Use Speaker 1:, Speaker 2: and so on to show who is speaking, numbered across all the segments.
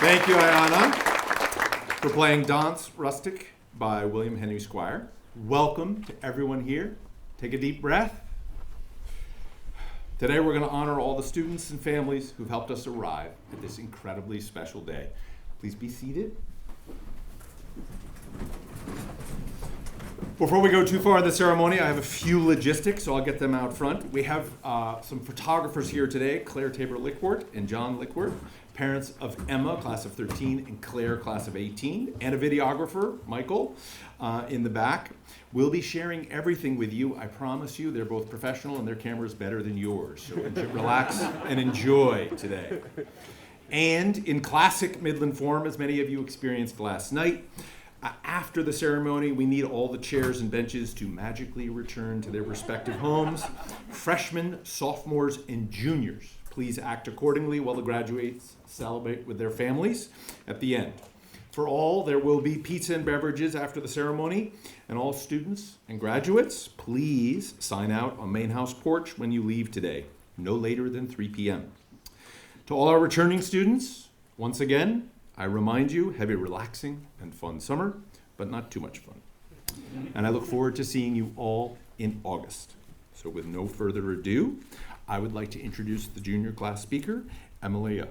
Speaker 1: Thank you, Ayanna, for playing Dance Rustic by William Henry Squire. Welcome to everyone here. Take a deep breath. Today we're going to honor all the students and families who've helped us arrive at this incredibly special day. Please be seated. Before we go too far in the ceremony, I have a few logistics, so I'll get them out front. We have some photographers here today, Claire Tabor-Lickworth and John Lickworth, parents of Emma, class of 13, and Claire, class of 18, and a videographer, Michael, in the back. We'll be sharing everything with you. I promise you, they're both professional and their camera's better than yours. So relax and enjoy today. And in classic Midland form, as many of you experienced last night, after the ceremony, we need all the chairs and benches to magically return to their respective homes. Freshmen, sophomores, and juniors, please act accordingly while the graduates celebrate with their families at the end. For all, there will be pizza and beverages after the ceremony, and all students and graduates, please sign out on Main House porch when you leave today, no later than 3 p.m. To all our returning students, once again, I remind you, have a relaxing and fun summer, but not too much fun. And I look forward to seeing you all in August. So with no further ado, I would like to introduce the junior class speaker, Emmelia.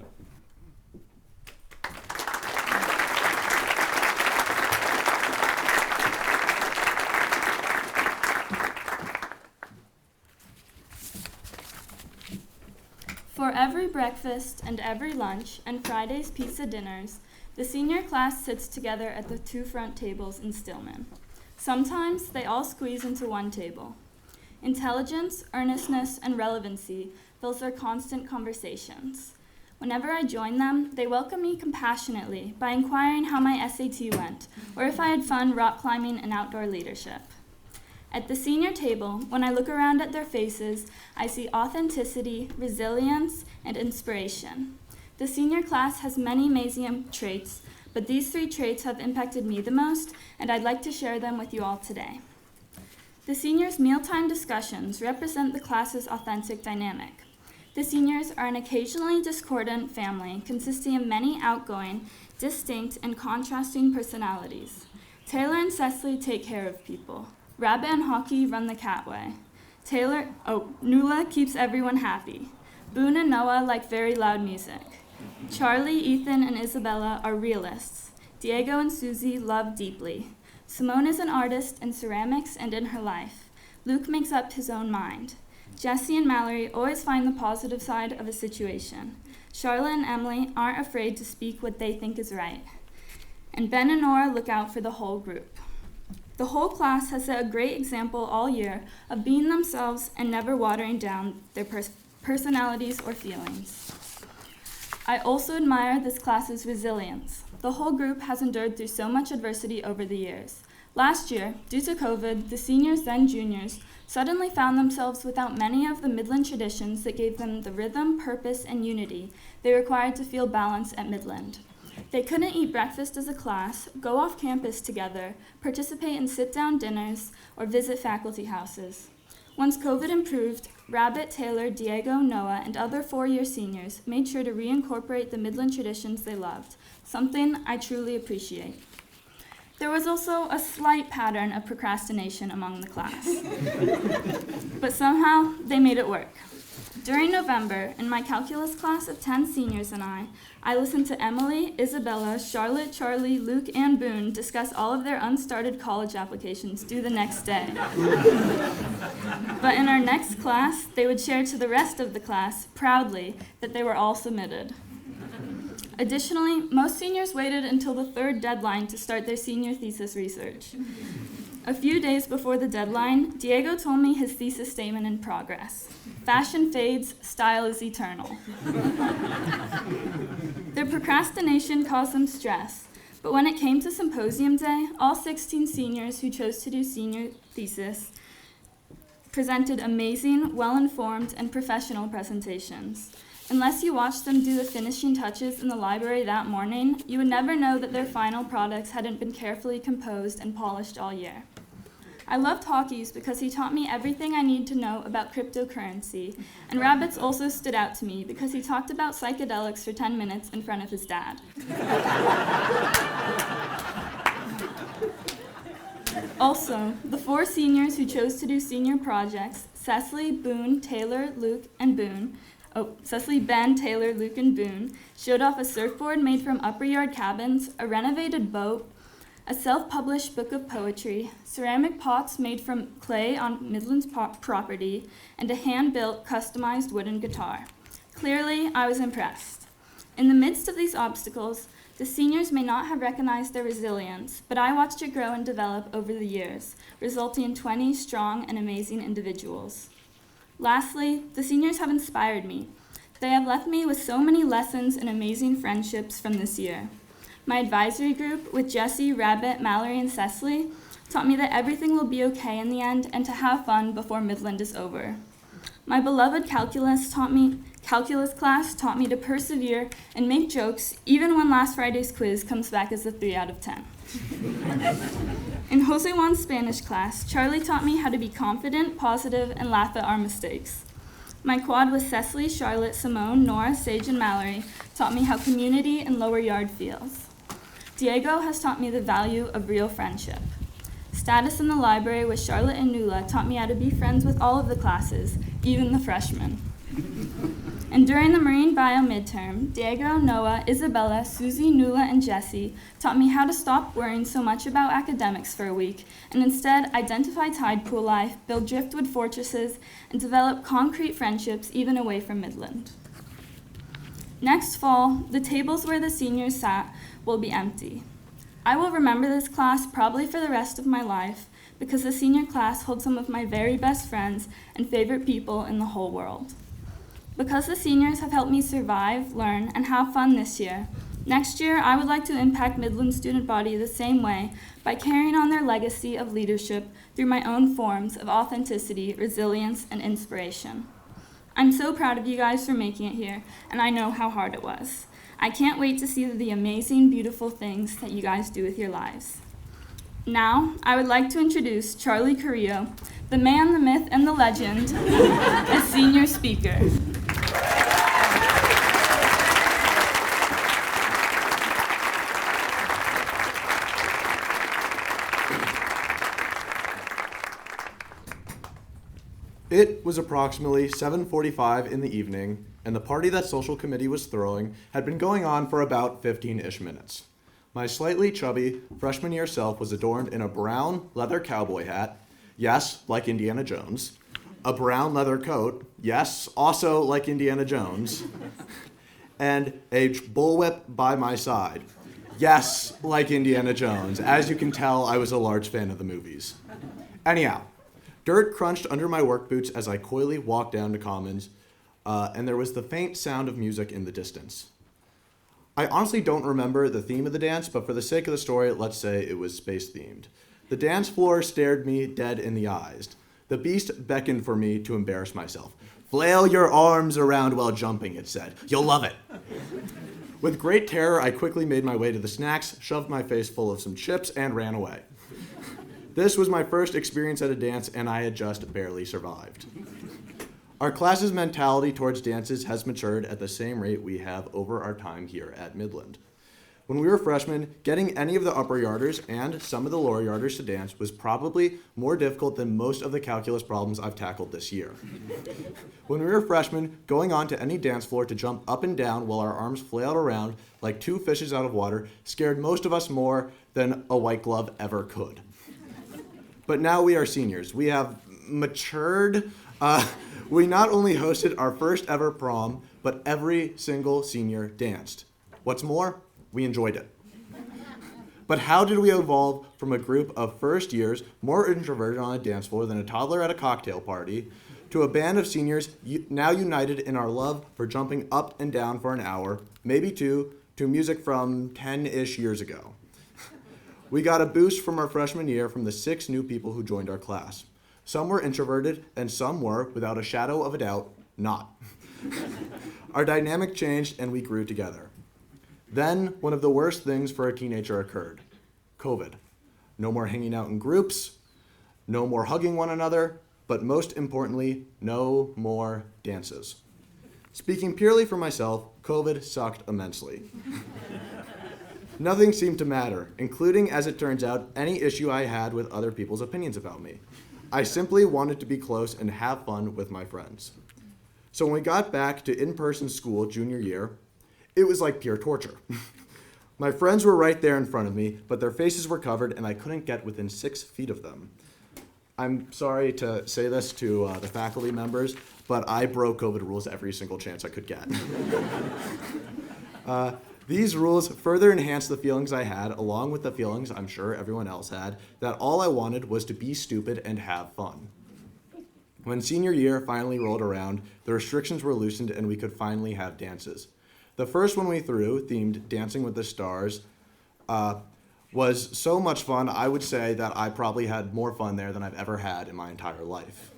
Speaker 2: For every breakfast and every lunch and Friday's pizza dinners, the senior class sits together at the two front tables in Stillman. Sometimes they all squeeze into one table. Intelligence, earnestness, and relevancy fills their constant conversations. Whenever I join them, they welcome me compassionately by inquiring how my SAT went, or if I had fun rock climbing and outdoor leadership. At the senior table, when I look around at their faces, I see authenticity, resilience, and inspiration. The senior class has many amazing traits, but these 3 traits have impacted me the most, and I'd like to share them with you all today. The seniors' mealtime discussions represent the class's authentic dynamic. The seniors are an occasionally discordant family consisting of many outgoing, distinct, and contrasting personalities. Taylor and Cecily take care of people. Rabbit and Hockey run the catway. Nuala keeps everyone happy. Boone and Noah like very loud music. Charlie, Ethan, and Isabella are realists. Diego and Susie love deeply. Simone is an artist in ceramics and in her life. Luke makes up his own mind. Jesse and Mallory always find the positive side of a situation. Charlotte and Emily aren't afraid to speak what they think is right. And Ben and Nora look out for the whole group. The whole class has set a great example all year of being themselves and never watering down their personalities or feelings. I also admire this class's resilience. The whole group has endured through so much adversity over the years. Last year, due to COVID, the seniors, then juniors, suddenly found themselves without many of the Midland traditions that gave them the rhythm, purpose, and unity they required to feel balance at Midland. They couldn't eat breakfast as a class, go off campus together, participate in sit-down dinners, or visit faculty houses. Once COVID improved, Rabbit, Taylor, Diego, Noah, and other 4-year seniors made sure to reincorporate the Midland traditions they loved, something I truly appreciate. There was also a slight pattern of procrastination among the class, but somehow they made it work. During November, in my calculus class of 10 seniors and I listened to Emily, Isabella, Charlotte, Charlie, Luke, and Boone discuss all of their unstarted college applications due the next day. But in our next class, they would share to the rest of the class, proudly, that they were all submitted. Additionally, most seniors waited until the third deadline to start their senior thesis research. A few days before the deadline, Diego told me his thesis statement in progress. Fashion fades, style is eternal. Their procrastination caused them stress, but when it came to symposium day, all 16 seniors who chose to do senior thesis presented amazing, well-informed, and professional presentations. Unless you watched them do the finishing touches in the library that morning, you would never know that their final products hadn't been carefully composed and polished all year. I loved Hawkeyes because he taught me everything I need to know about cryptocurrency, and Rabbits also stood out to me because he talked about psychedelics for 10 minutes in front of his dad. Also, the 4 seniors who chose to do senior projects, Cecily, Ben, Taylor, Luke, and Boone, showed off a surfboard made from upper yard cabins, a renovated boat, a self-published book of poetry, ceramic pots made from clay on Midland's property, and a hand-built, customized wooden guitar. Clearly, I was impressed. In the midst of these obstacles, the seniors may not have recognized their resilience, but I watched it grow and develop over the years, resulting in 20 strong and amazing individuals. Lastly, the seniors have inspired me. They have left me with so many lessons and amazing friendships from this year. My advisory group with Jesse, Rabbit, Mallory, and Cecily taught me that everything will be okay in the end and to have fun before Midland is over. My beloved calculus class taught me to persevere and make jokes even when last Friday's quiz comes back as a 3 out of 10. In Jose Juan's Spanish class, Charlie taught me how to be confident, positive, and laugh at our mistakes. My quad with Cecily, Charlotte, Simone, Nora, Sage, and Mallory taught me how community and lower yard feels. Diego has taught me the value of real friendship. Status in the library with Charlotte and Nula taught me how to be friends with all of the classes, even the freshmen. And during the marine bio midterm, Diego, Noah, Isabella, Susie, Nula, and Jesse taught me how to stop worrying so much about academics for a week and instead identify tide pool life, build driftwood fortresses, and develop concrete friendships even away from Midland. Next fall, the tables where the seniors sat will be empty. I will remember this class probably for the rest of my life because the senior class holds some of my very best friends and favorite people in the whole world. Because the seniors have helped me survive, learn, and have fun this year, next year I would like to impact Midland student body the same way by carrying on their legacy of leadership through my own forms of authenticity, resilience, and inspiration. I'm so proud of you guys for making it here, and I know how hard it was. I can't wait to see the amazing, beautiful things that you guys do with your lives. Now, I would like to introduce Charlie Carrillo, the man, the myth, and the legend, as senior speaker.
Speaker 3: It was approximately 7:45 in the evening, and the party that social committee was throwing had been going on for about 15-ish minutes. My slightly chubby freshman year self was adorned in a brown leather cowboy hat, yes, like Indiana Jones, a brown leather coat, yes, also like Indiana Jones, and a bullwhip by my side, yes, like Indiana Jones. As you can tell, I was a large fan of the movies. Anyhow, dirt crunched under my work boots as I coyly walked down to Commons, and there was the faint sound of music in the distance. I honestly don't remember the theme of the dance, but for the sake of the story, let's say it was space-themed. The dance floor stared me dead in the eyes. The beast beckoned for me to embarrass myself. "Flail your arms around while jumping," it said. "You'll love it." With great terror, I quickly made my way to the snacks, shoved my face full of some chips, and ran away. This was my first experience at a dance, and I had just barely survived. Our class's mentality towards dances has matured at the same rate we have over our time here at Midland. When we were freshmen, getting any of the upper yarders and some of the lower yarders to dance was probably more difficult than most of the calculus problems I've tackled this year. When we were freshmen, going on to any dance floor to jump up and down while our arms flailed around like two fishes out of water scared most of us more than a white glove ever could. But now we are seniors. We have matured. We not only hosted our first ever prom, but every single senior danced. What's more, we enjoyed it. But how did we evolve from a group of first years more introverted on a dance floor than a toddler at a cocktail party to a band of seniors now united in our love for jumping up and down for an hour, maybe two, to music from 10-ish years ago? We got a boost from our freshman year from the 6 new people who joined our class. Some were introverted and some were, without a shadow of a doubt, not. Our dynamic changed and we grew together. Then, one of the worst things for a teenager occurred. COVID. No more hanging out in groups, no more hugging one another, but most importantly, no more dances. Speaking purely for myself, COVID sucked immensely. Nothing seemed to matter, including, as it turns out, any issue I had with other people's opinions about me. I simply wanted to be close and have fun with my friends. So when we got back to in-person school junior year, it was like pure torture. My friends were right there in front of me, but their faces were covered and I couldn't get within 6 feet of them. I'm sorry to say this to the faculty members, but I broke COVID rules every single chance I could get. These rules further enhanced the feelings I had, along with the feelings I'm sure everyone else had, that all I wanted was to be stupid and have fun. When senior year finally rolled around, the restrictions were loosened and we could finally have dances. The first one we threw, themed Dancing with the Stars, was so much fun, I would say that I probably had more fun there than I've ever had in my entire life.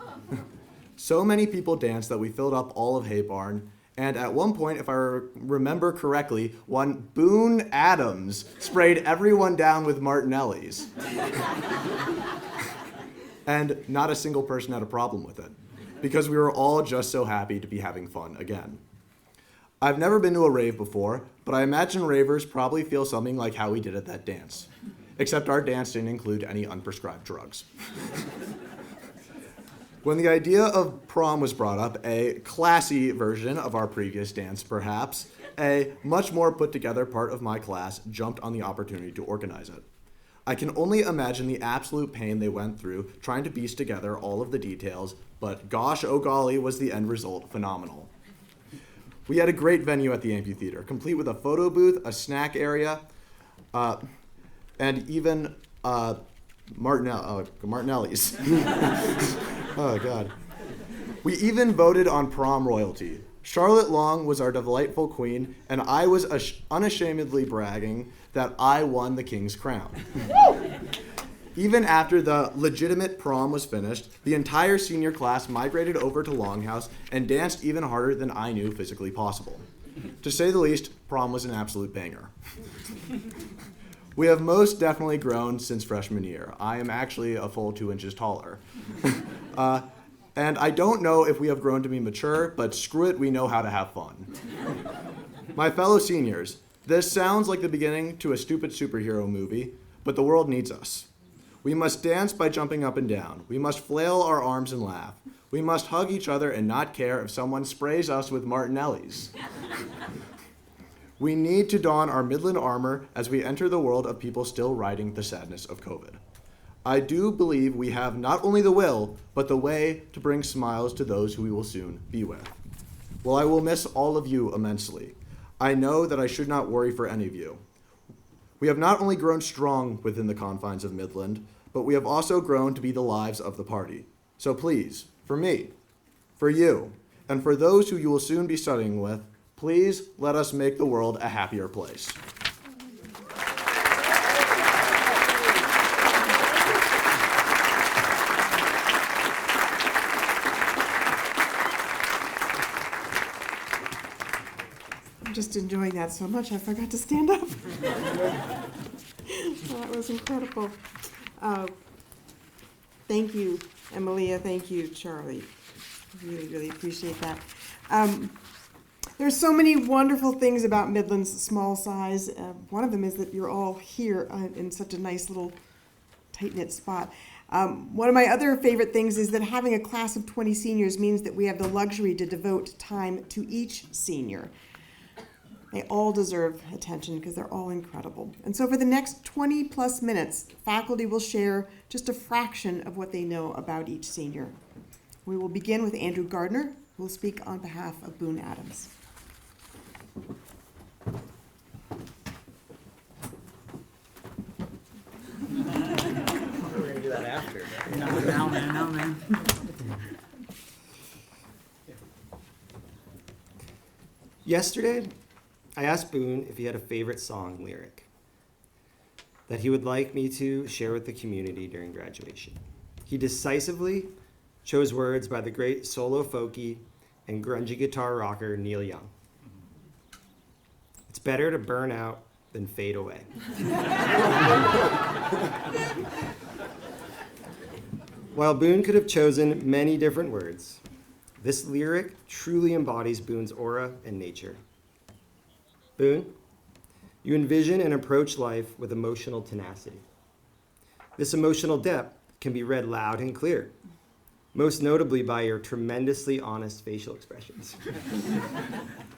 Speaker 3: So many people danced that we filled up all of Hay Barn, and at one point, if I remember correctly, one Boone Adams sprayed everyone down with Martinellis. And not a single person had a problem with it, because we were all just so happy to be having fun again. I've never been to a rave before, but I imagine ravers probably feel something like how we did at that dance. Except our dance didn't include any unprescribed drugs. When the idea of prom was brought up, a classy version of our previous dance perhaps, a much more put together part of my class jumped on the opportunity to organize it. I can only imagine the absolute pain they went through trying to piece together all of the details, but gosh, oh golly, was the end result phenomenal. We had a great venue at the amphitheater, complete with a photo booth, a snack area, and even Martinelli's. Oh, God. We even voted on prom royalty. Charlotte Long was our delightful queen, and I was unashamedly bragging that I won the king's crown. Even after the legitimate prom was finished, the entire senior class migrated over to Longhouse and danced even harder than I knew physically possible. To say the least, prom was an absolute banger. We have most definitely grown since freshman year. I am actually a full 2 inches taller. And I don't know if we have grown to be mature, but screw it, we know how to have fun. My fellow seniors, this sounds like the beginning to a stupid superhero movie, but the world needs us. We must dance by jumping up and down. We must flail our arms and laugh. We must hug each other and not care if someone sprays us with Martinellis. We need to don our Midland armor as we enter the world of people still riding the sadness of COVID. I do believe we have not only the will, but the way to bring smiles to those who we will soon be with. Well, I will miss all of you immensely. I know that I should not worry for any of you. We have not only grown strong within the confines of Midland, but we have also grown to be the lives of the party. So please, for me, for you, and for those who you will soon be studying with, please let us make the world a happier place.
Speaker 4: I'm just enjoying that so much I forgot to stand up. That was incredible. Thank you, Emmelia. Thank you, Charlie. Really, really appreciate that. There's so many wonderful things about Midland's small size. One of them is that you're all here in such a nice little tight-knit spot. One of my other favorite things is that having a class of 20 seniors means that we have the luxury to devote time to each senior. They all deserve attention because they're all incredible. And so for the next 20 plus minutes, faculty will share just a fraction of what they know about each senior. We will begin with Andrew Gardner, who will speak on behalf of Boone Adams.
Speaker 5: Now, man.
Speaker 6: Yesterday, I asked Boone if he had a favorite song lyric that he would like me to share with the community during graduation. He decisively chose words by the great solo folkie and grungy guitar rocker Neil Young. It's better to burn out than fade away. While Boone could have chosen many different words, this lyric truly embodies Boone's aura and nature. Boone, you envision and approach life with emotional tenacity. This emotional depth can be read loud and clear, most notably by your tremendously honest facial expressions,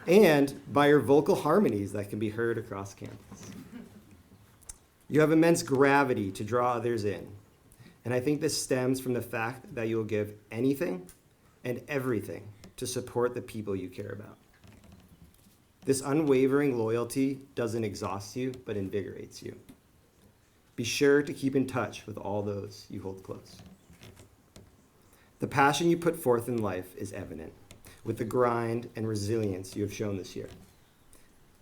Speaker 6: and by your vocal harmonies that can be heard across campus. You have immense gravity to draw others in, and I think this stems from the fact that you will give anything and everything to support the people you care about. This unwavering loyalty doesn't exhaust you, but invigorates you. Be sure to keep in touch with all those you hold close. The passion you put forth in life is evident with the grind and resilience you have shown this year,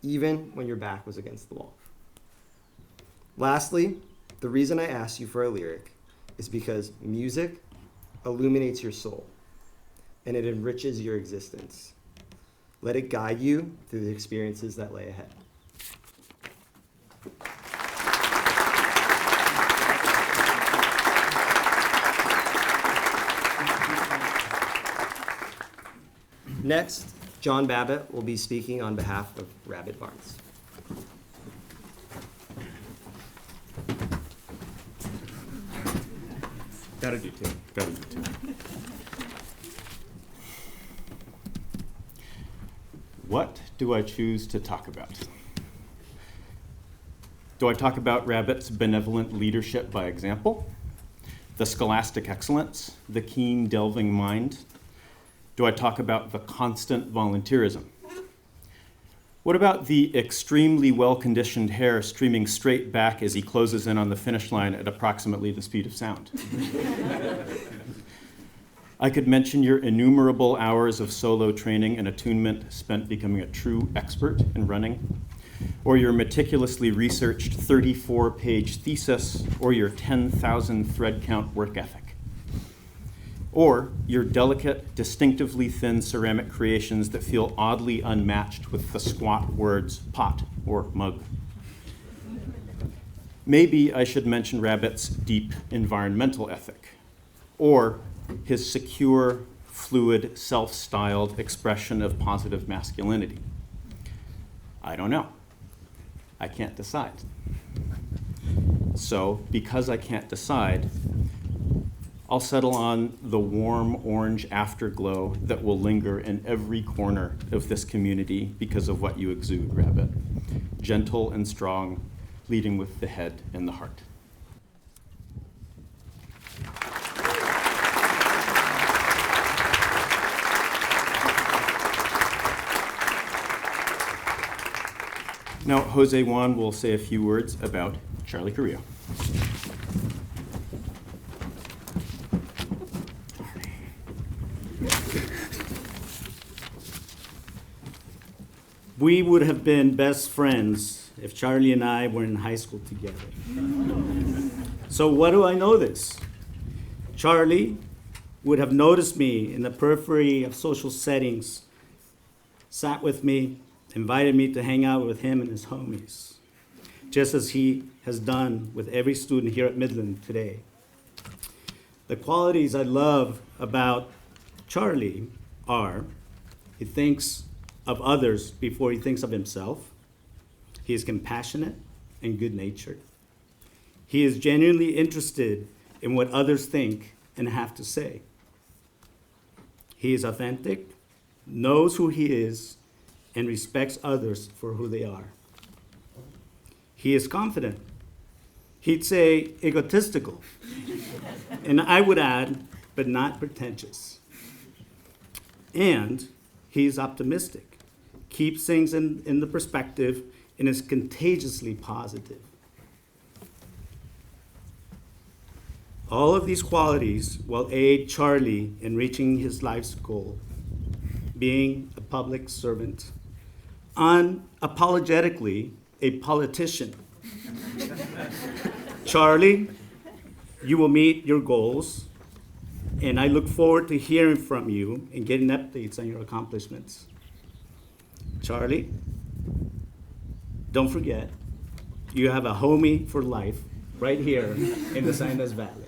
Speaker 6: even when your back was against the wall. Lastly, the reason I asked you for a lyric is because music illuminates your soul and it enriches your existence. Let it guide you through the experiences that lay ahead. Next, John Babbitt will be speaking on behalf of Rabbit Barnes.
Speaker 1: Gotta do two. What do I choose to talk about? Do I talk about Rabbit's benevolent leadership by example? The scholastic excellence? The keen delving mind? Do I talk about the constant volunteerism? What about the extremely well-conditioned hair streaming straight back as he closes in on the finish line at approximately the speed of sound? I could mention your innumerable hours of solo training and attunement spent becoming a true expert in running, or your meticulously researched 34-page thesis, or your 10,000 thread count work ethic. Or your delicate, distinctively thin ceramic creations that feel oddly unmatched with the squat words pot or mug. Maybe I should mention Rabbit's deep environmental ethic, or his secure, fluid, self-styled expression of positive masculinity. I don't know. I can't decide. So, because I can't decide, I'll settle on the warm orange afterglow that will linger in every corner of this community because of what you exude, Rabbit. Gentle and strong, leading with the head and the heart. Now, Jose Juan will say a few words about Charlie Carrillo.
Speaker 5: We would have been best friends if Charlie and I were in high school together. So what do I know this? Charlie would have noticed me in the periphery of social settings, sat with me, invited me to hang out with him and his homies, just as he has done with every student here at Midland today. The qualities I love about Charlie are he thinks of others before he thinks of himself. He is compassionate and good-natured. He is genuinely interested in what others think and have to say. He is authentic, knows who he is, and respects others for who they are. He is confident. He'd say egotistical, and I would add, but not pretentious. And he's optimistic, keeps things in the perspective, and is contagiously positive. All of these qualities will aid Charlie in reaching his life's goal, being a public servant, unapologetically a politician. Charlie, you will meet your goals, and I look forward to hearing from you and getting updates on your accomplishments. Charlie, don't forget, you have a homie for life right here in the Sinus Valley.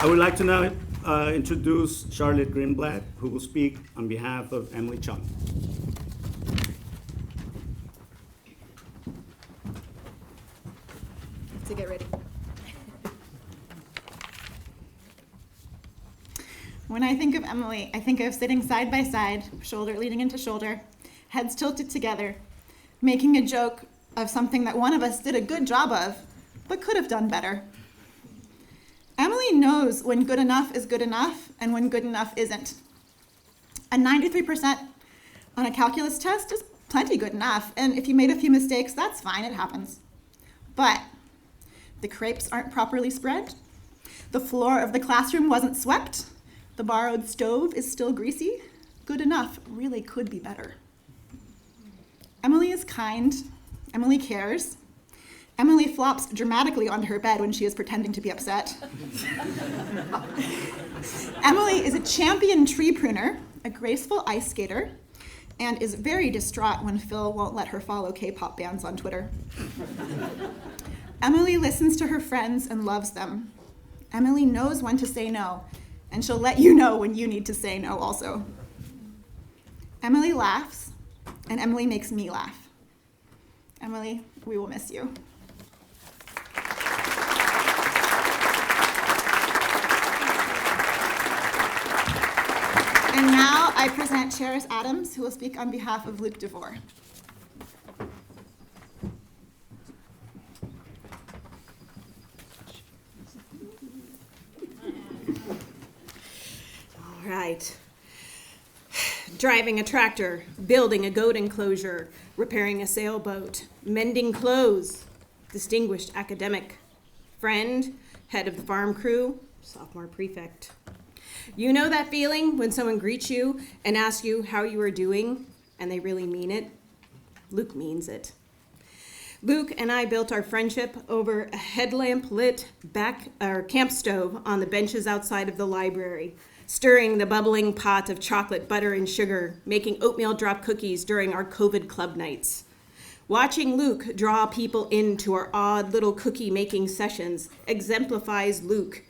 Speaker 5: I would like to now introduce Charlotte Greenblatt, who will speak on behalf of Emily Chung.
Speaker 7: So get ready.
Speaker 8: When I think of Emily, I think of sitting side by side, shoulder leaning into shoulder, heads tilted together, making a joke of something that one of us did a good job of, but could have done better. Emily knows when good enough is good enough and when good enough isn't. A 93% on a calculus test is plenty good enough, and if you made a few mistakes, that's fine, it happens. But the crepes aren't properly spread, the floor of the classroom wasn't swept, the borrowed stove is still greasy, good enough really could be better. Emily is kind, Emily cares, Emily flops dramatically onto her bed when she is pretending to be upset. Emily is a champion tree pruner, a graceful ice skater, and is very distraught when Phil won't let her follow K-pop bands on Twitter. Emily listens to her friends and loves them. Emily knows when to say no, and she'll let you know when you need to say no also. Emily laughs, and Emily makes me laugh. Emily, we will miss you. And now I present Cheris Adams, who will speak on behalf of Luke Devore.
Speaker 7: All right. Driving a tractor, building a goat enclosure, repairing a sailboat, mending clothes, distinguished academic, friend, head of the farm crew, sophomore prefect. You know that feeling when someone greets you and asks you how you are doing, and they really mean it? Luke means it. Luke and I built our friendship over a headlamp-lit camp stove on the benches outside of the library, stirring the bubbling pot of chocolate, butter, and sugar, making oatmeal drop cookies during our COVID club nights. Watching Luke draw people into our odd little cookie-making sessions exemplifies Luke.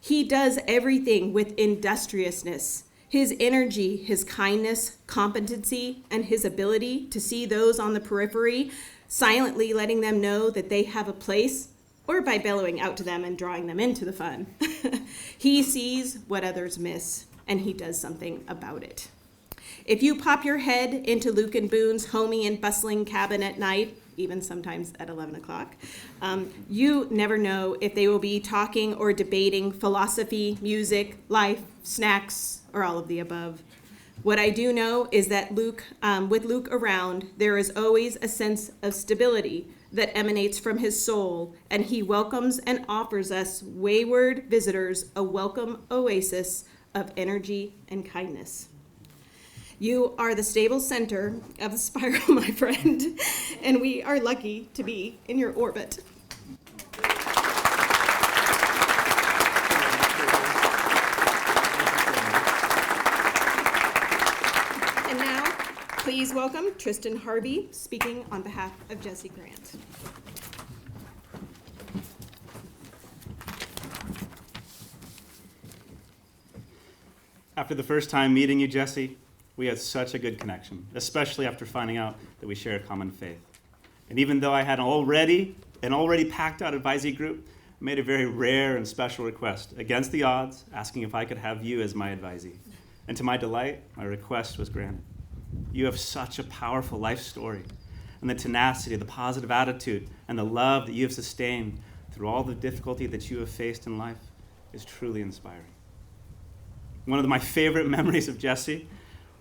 Speaker 7: He does everything with industriousness. His energy, his kindness, competency, and his ability to see those on the periphery, silently letting them know that they have a place, or by bellowing out to them and drawing them into the fun. He sees what others miss, and he does something about it. If you pop your head into Luke and Boone's homey and bustling cabin at night, even sometimes at 11 o'clock, you never know if they will be talking or debating philosophy, music, life, snacks, or all of the above. What I do know is that with Luke around, there is always a sense of stability that emanates from his soul, and he welcomes and offers us wayward visitors a welcome oasis of energy and kindness. You are the stable center of the spiral, my friend, and we are lucky to be in your orbit. And now, please welcome Tristan Harvey, speaking on behalf of Jesse Grant.
Speaker 9: After the first time meeting you, Jesse, we had such a good connection, especially after finding out that we share a common faith. And even though I had an already packed out advisee group, I made a very rare and special request, against the odds, asking if I could have you as my advisee. And to my delight, my request was granted. You have such a powerful life story, and the tenacity, the positive attitude, and the love that you have sustained through all the difficulty that you have faced in life is truly inspiring. One of my favorite memories of Jesse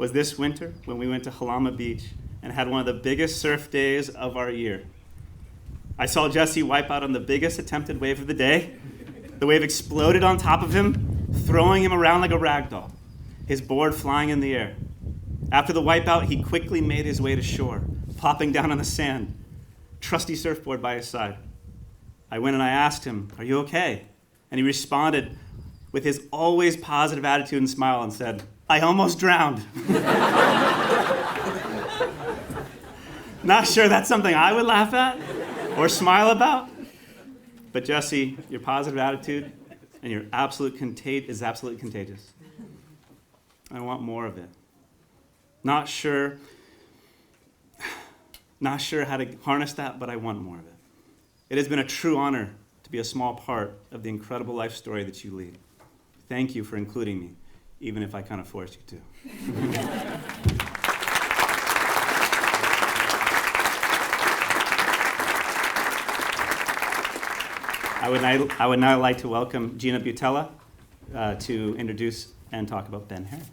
Speaker 9: was this winter when we went to Halama Beach and had one of the biggest surf days of our year. I saw Jesse wipe out on the biggest attempted wave of the day. The wave exploded on top of him, throwing him around like a rag doll, his board flying in the air. After the wipeout, he quickly made his way to shore, plopping down on the sand, trusty surfboard by his side. I went and I asked him, "Are you okay?" And he responded with his always positive attitude and smile and said, "I almost drowned." Not sure that's something I would laugh at or smile about, but Jesse, your positive attitude and your is absolutely contagious. I want more of it. Not sure how to harness that, but I want more of it. It has been a true honor to be a small part of the incredible life story that you lead. Thank you for including me, even if I kind of forced you to. I would now like to welcome Gina Butella to introduce and talk about Ben Herring.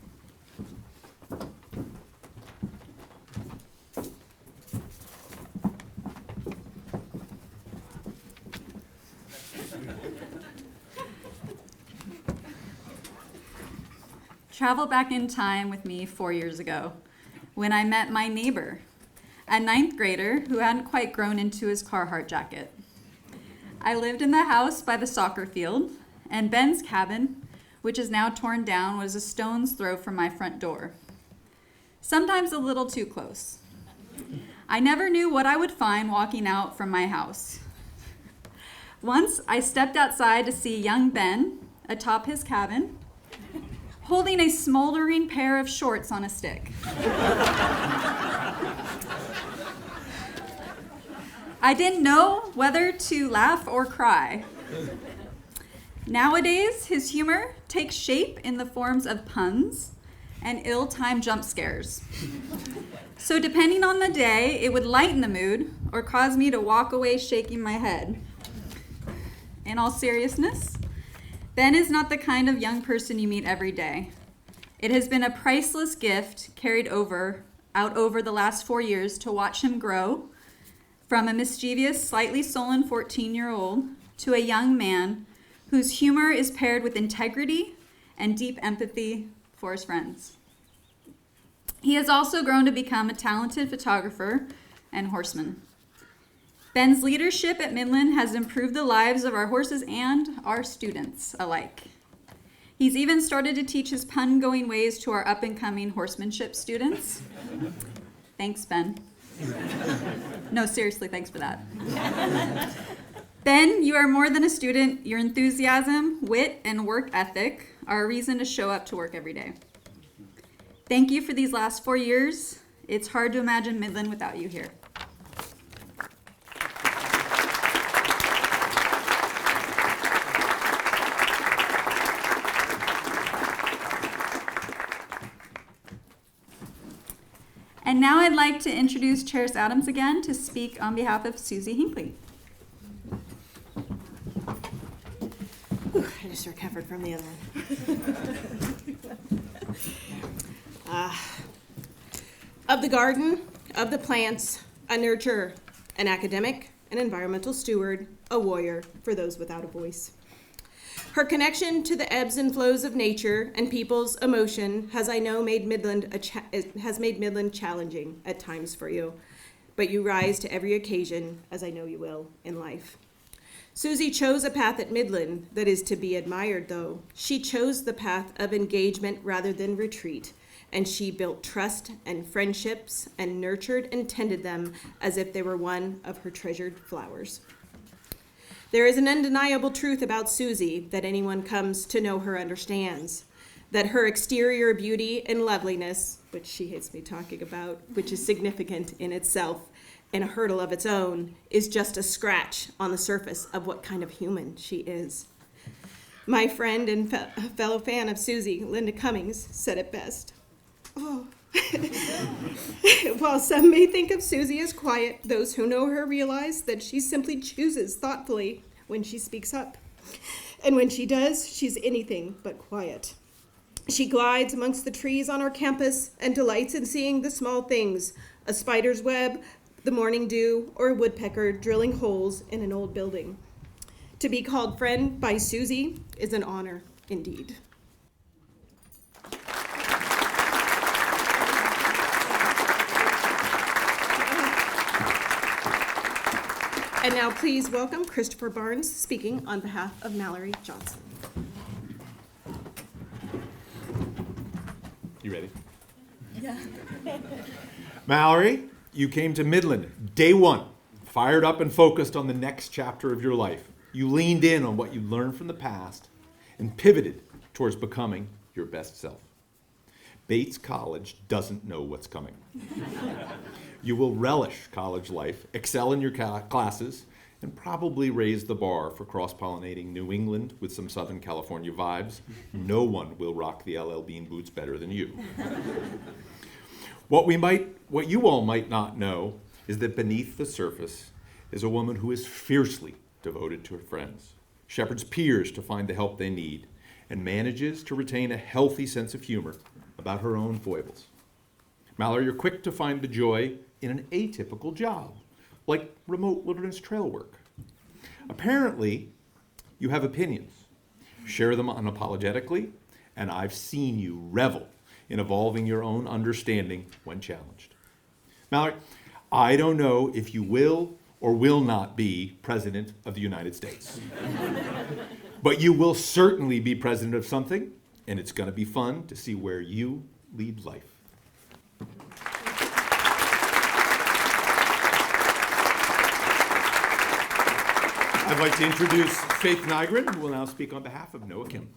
Speaker 10: Travel back in time with me 4 years ago when I met my neighbor, a 9th grader who hadn't quite grown into his Carhartt jacket. I lived in the house by the soccer field, and Ben's cabin, which is now torn down, was a stone's throw from my front door. Sometimes a little too close. I never knew what I would find walking out from my house. Once I stepped outside to see young Ben atop his cabin, holding a smoldering pair of shorts on a stick. I didn't know whether to laugh or cry. Nowadays, his humor takes shape in the forms of puns and ill-timed jump scares. So depending on the day, it would lighten the mood or cause me to walk away shaking my head. In all seriousness, Ben is not the kind of young person you meet every day. It has been a priceless gift carried out over the last 4 years to watch him grow from a mischievous, slightly sullen 14-year-old to a young man whose humor is paired with integrity and deep empathy for his friends. He has also grown to become a talented photographer and horseman. Ben's leadership at Midland has improved the lives of our horses and our students alike. He's even started to teach his pun-going ways to our up-and-coming horsemanship students. Thanks, Ben. No, seriously, thanks for that. Ben, you are more than a student. Your enthusiasm, wit, and work ethic are a reason to show up to work every day. Thank you for these last 4 years. It's hard to imagine Midland without you here. And now I'd like to introduce Charis Adams again to speak on behalf of Susie Hinckley.
Speaker 7: I just recovered from the other one. Of the garden, of the plants, a nurturer, an academic, an environmental steward, a warrior for those without a voice. Her connection to the ebbs and flows of nature and people's emotion has made Midland challenging at times for you, but you rise to every occasion, as I know you will, in life. Susie chose a path at Midland that is to be admired, though. She chose the path of engagement rather than retreat, and she built trust and friendships and nurtured and tended them as if they were one of her treasured flowers. There is an undeniable truth about Susie that anyone comes to know her understands, that her exterior beauty and loveliness, which she hates me talking about, which is significant in itself and a hurdle of its own, is just a scratch on the surface of what kind of human she is. My friend and fellow fan of Susie, Linda Cummings, said it best. Oh. While some may think of Susie as quiet, those who know her realize that she simply chooses thoughtfully when she speaks up. And when she does, she's anything but quiet. She glides amongst the trees on our campus and delights in seeing the small things, a spider's web, the morning dew, or a woodpecker drilling holes in an old building. To be called friend by Susie is an honor indeed. And now please welcome Christopher Barnes speaking on behalf of Mallory Johnson.
Speaker 1: You ready? Yeah. Mallory, you came to Midland day one, fired up and focused on the next chapter of your life. You leaned in on what you learned from the past and pivoted towards becoming your best self. Bates College doesn't know what's coming. You will relish college life, excel in your classes, and probably raise the bar for cross-pollinating New England with some Southern California vibes. No one will rock the LL Bean boots better than you. What you all might not know is that beneath the surface is a woman who is fiercely devoted to her friends, shepherds peers to find the help they need, and manages to retain a healthy sense of humor about her own foibles. Mallory, you're quick to find the joy in an atypical job, like remote wilderness trail work. Apparently, you have opinions. Share them unapologetically, and I've seen you revel in evolving your own understanding when challenged. Mallory, I don't know if you will or will not be President of the United States. But you will certainly be president of something, and it's going to be fun to see where you lead life. I'd like to introduce Faith Nygren, who will now speak on behalf of Noah Kim.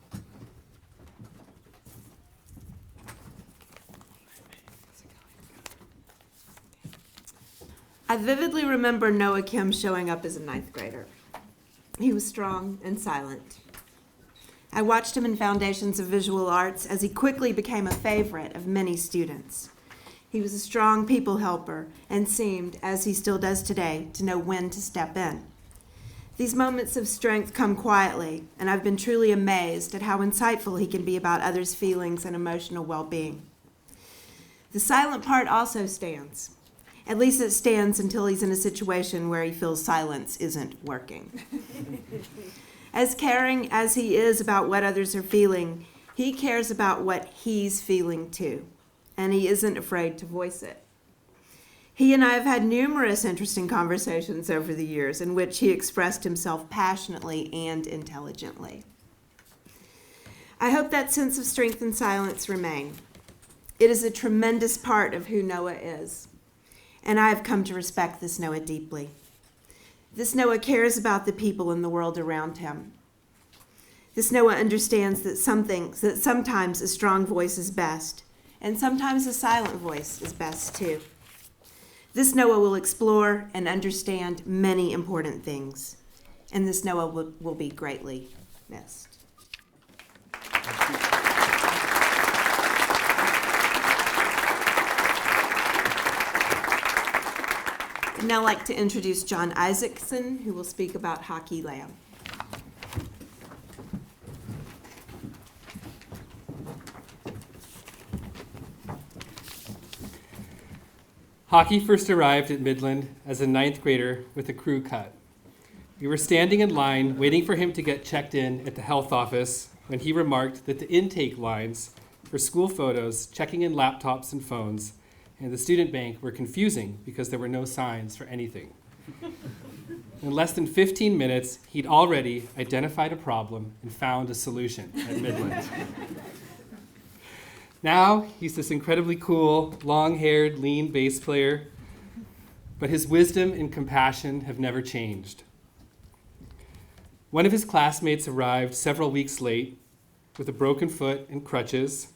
Speaker 11: I vividly remember Noah Kim showing up as a ninth grader. He was strong and silent. I watched him in Foundations of Visual Arts as he quickly became a favorite of many students. He was a strong people helper and seemed, as he still does today, to know when to step in. These moments of strength come quietly, and I've been truly amazed at how insightful he can be about others' feelings and emotional well-being. The silent part also stands. At least it stands until he's in a situation where he feels silence isn't working. As caring as he is about what others are feeling, he cares about what he's feeling too, and he isn't afraid to voice it. He and I have had numerous interesting conversations over the years in which he expressed himself passionately and intelligently. I hope that sense of strength and silence remain. It is a tremendous part of who Noah is, and I have come to respect this Noah deeply. This Noah cares about the people in the world around him. This Noah understands that sometimes a strong voice is best, and sometimes a silent voice is best too. This Noah will explore and understand many important things, and this Noah will be greatly missed. I'd now like to introduce John Isaacson, who will speak about Hockey Lamb.
Speaker 12: Hockey first arrived at Midland as a ninth grader with a crew cut. We were standing in line waiting for him to get checked in at the health office when he remarked that the intake lines for school photos, checking in laptops and phones, and the student bank were confusing because there were no signs for anything. In less than 15 minutes, he'd already identified a problem and found a solution at Midland. Now, he's this incredibly cool, long-haired, lean bass player, but his wisdom and compassion have never changed. One of his classmates arrived several weeks late with a broken foot and crutches.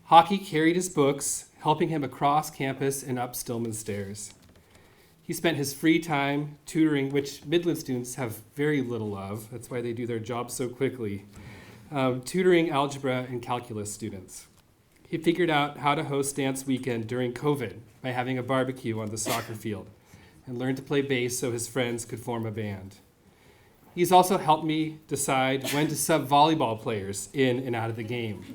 Speaker 12: Hockey carried his books, helping him across campus and up Stillman stairs. He spent his free time tutoring, which Midland students have very little of. That's why they do their job so quickly. Tutoring algebra and calculus students. He figured out how to host dance weekend during COVID by having a barbecue on the soccer field and learned to play bass so his friends could form a band. He's also helped me decide when to sub volleyball players in and out of the game.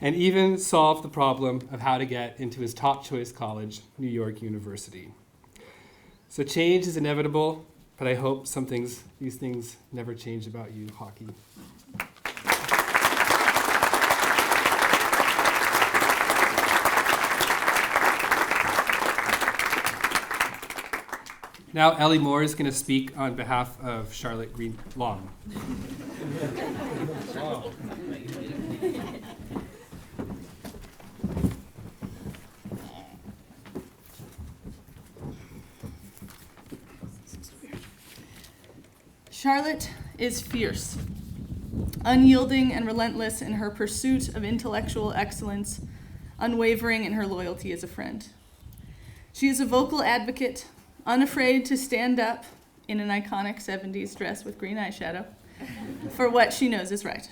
Speaker 12: And even solved the problem of how to get into his top choice college, New York University. So change is inevitable, but I hope these things never change about you, hockey. Now Ellie Moore is going to speak on behalf of Charlotte Green Long.
Speaker 13: Charlotte is fierce, unyielding and relentless in her pursuit of intellectual excellence, unwavering in her loyalty as a friend. She is a vocal advocate, unafraid to stand up in an iconic 70s dress with green eyeshadow for what she knows is right.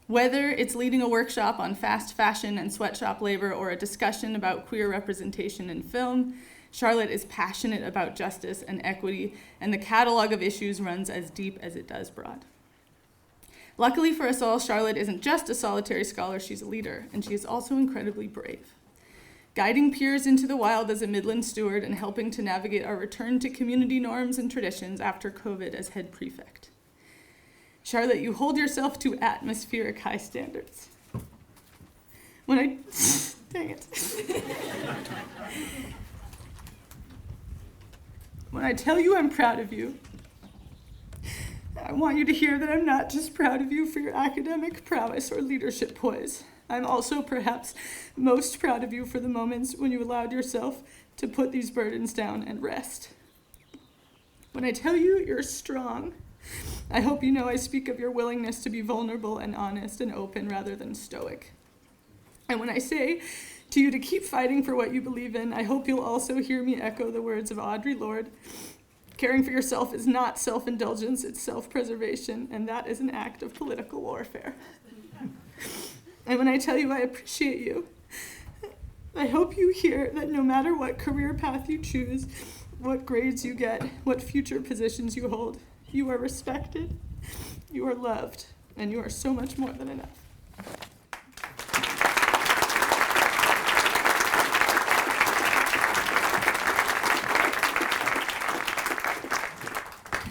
Speaker 13: Whether it's leading a workshop on fast fashion and sweatshop labor or a discussion about queer representation in film, Charlotte is passionate about justice and equity, and the catalog of issues runs as deep as it does broad. Luckily for us all, Charlotte isn't just a solitary scholar, she's a leader, and she is also incredibly brave. Guiding peers into the wild as a Midland steward and helping to navigate our return to community norms and traditions after COVID as head prefect. Charlotte, you hold yourself to atmospheric high standards. Dang it. When I tell you I'm proud of you, I want you to hear that I'm not just proud of you for your academic prowess or leadership poise. I'm also perhaps most proud of you for the moments when you allowed yourself to put these burdens down and rest. When I tell you you're strong, I hope you know I speak of your willingness to be vulnerable and honest and open rather than stoic. And when I say to you to keep fighting for what you believe in, I hope you'll also hear me echo the words of Audre Lorde. Caring for yourself is not self-indulgence, it's self-preservation, and that is an act of political warfare. And when I tell you I appreciate you, I hope you hear that no matter what career path you choose, what grades you get, what future positions you hold, you are respected, you are loved, and you are so much more than enough.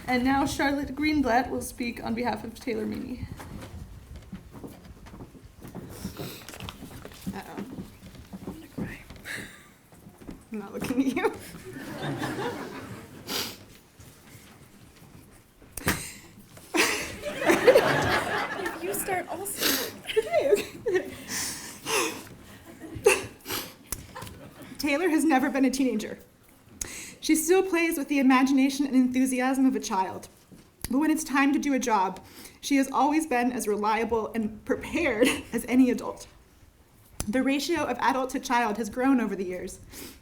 Speaker 13: And now Charlotte Greenblatt will speak on behalf of Taylor Meany.
Speaker 8: Uh-oh. I'm gonna cry. I'm not looking at you.
Speaker 13: If you start also.
Speaker 8: Okay. Taylor has never been a teenager. She still plays with the imagination and enthusiasm of a child. But when it's time to do a job, she has always been as reliable and prepared as any adult. The ratio of adult to child has grown over the years,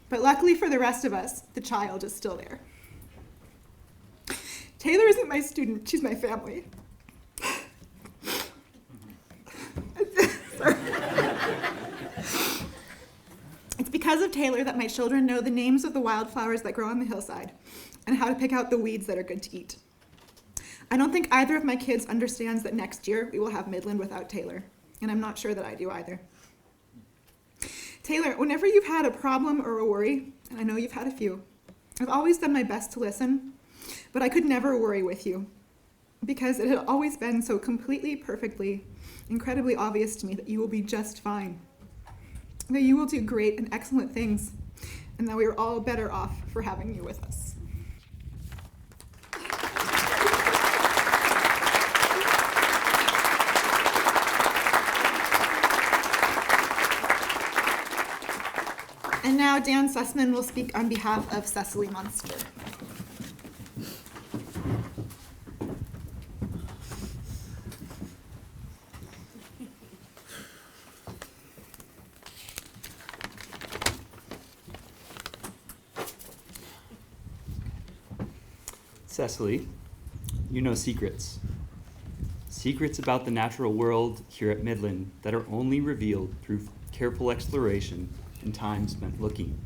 Speaker 8: but luckily for the rest of us, the child is still there. Taylor isn't my student, she's my family. Sorry. It's because of Taylor that my children know the names of the wildflowers that grow on the hillside and how to pick out the weeds that are good to eat. I don't think either of my kids understands that next year we will have Midland without Taylor, and I'm not sure that I do either. Taylor, whenever you've had a problem or a worry, and I know you've had a few, I've always done my best to listen, but I could never worry with you because it had always been so completely, perfectly, incredibly obvious to me that you will be just fine, that you will do great and excellent things, and that we are all better off for having you with us. And now Dan Sussman will speak on behalf of Cecily Munster.
Speaker 14: Cecily, you know secrets. Secrets about the natural world here at Midland that are only revealed through careful exploration and time spent looking.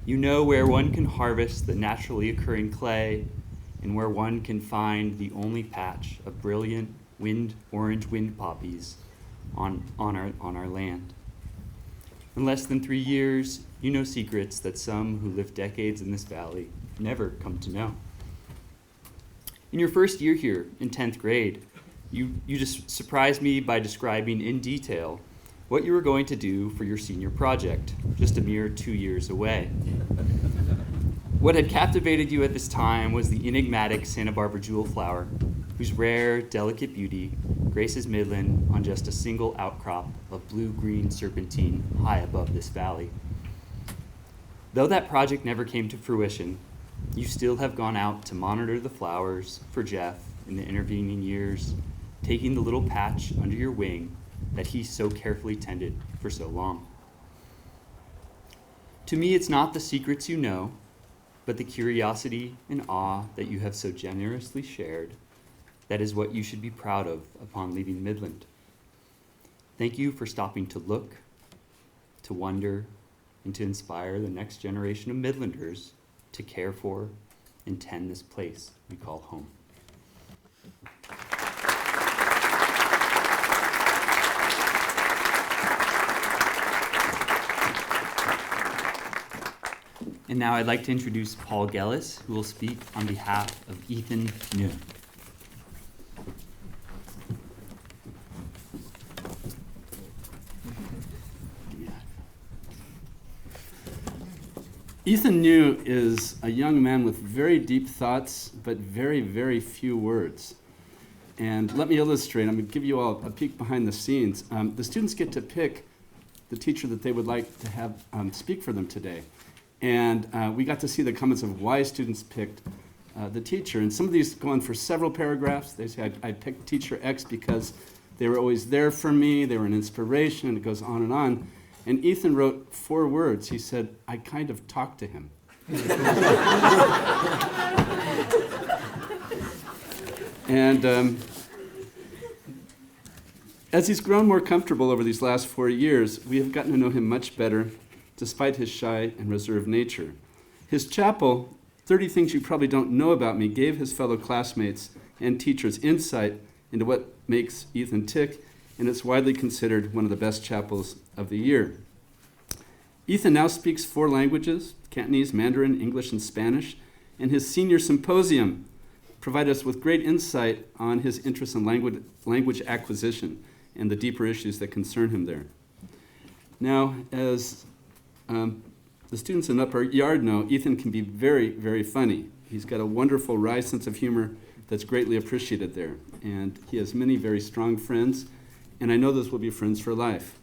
Speaker 14: You know where one can harvest the naturally occurring clay and where one can find the only patch of brilliant orange wind poppies on our land. In less than 3 years, you know secrets that some who live decades in this valley never come to know. In your first year here, in 10th grade, you just surprised me by describing in detail what you were going to do for your senior project, just a mere 2 years away. What had captivated you at this time was the enigmatic Santa Barbara jewel flower, whose rare, delicate beauty graces Midland on just a single outcrop of blue-green serpentine high above this valley. Though that project never came to fruition, you still have gone out to monitor the flowers for Jeff in the intervening years, taking the little patch under your wing that he so carefully tended for so long. To me, it's not the secrets you know, but the curiosity and awe that you have so generously shared that is what you should be proud of upon leaving Midland. Thank you for stopping to look, to wonder, and to inspire the next generation of Midlanders to care for and tend this place we call home. And now I'd like to introduce Paul Gellis, who will speak on behalf of Ethan New.
Speaker 15: Ethan New is a young man with very deep thoughts, but very, very few words. And let me illustrate. I'm going to give you all a peek behind the scenes. The students get to pick the teacher that they would like to have speak for them today. And we got to see the comments of why students picked the teacher. And some of these go on for several paragraphs. They say, I picked teacher X because they were always there for me. They were an inspiration, and it goes on and on. And Ethan wrote 4 words. He said, I kind of talked to him. And as he's grown more comfortable over these last 4 years, we have gotten to know him much better, despite his shy and reserved nature. His chapel, 30 Things You Probably Don't Know About Me, gave his fellow classmates and teachers insight into what makes Ethan tick, and it's widely considered one of the best chapels of the year. Ethan now speaks 4 languages, Cantonese, Mandarin, English, and Spanish, and his senior symposium provided us with great insight on his interest in language acquisition and the deeper issues that concern him there. Now, as the students in Upper Yard know, Ethan can be very, very funny. He's got a wonderful wry sense of humor that's greatly appreciated there. And he has many very strong friends, and I know those will be friends for life.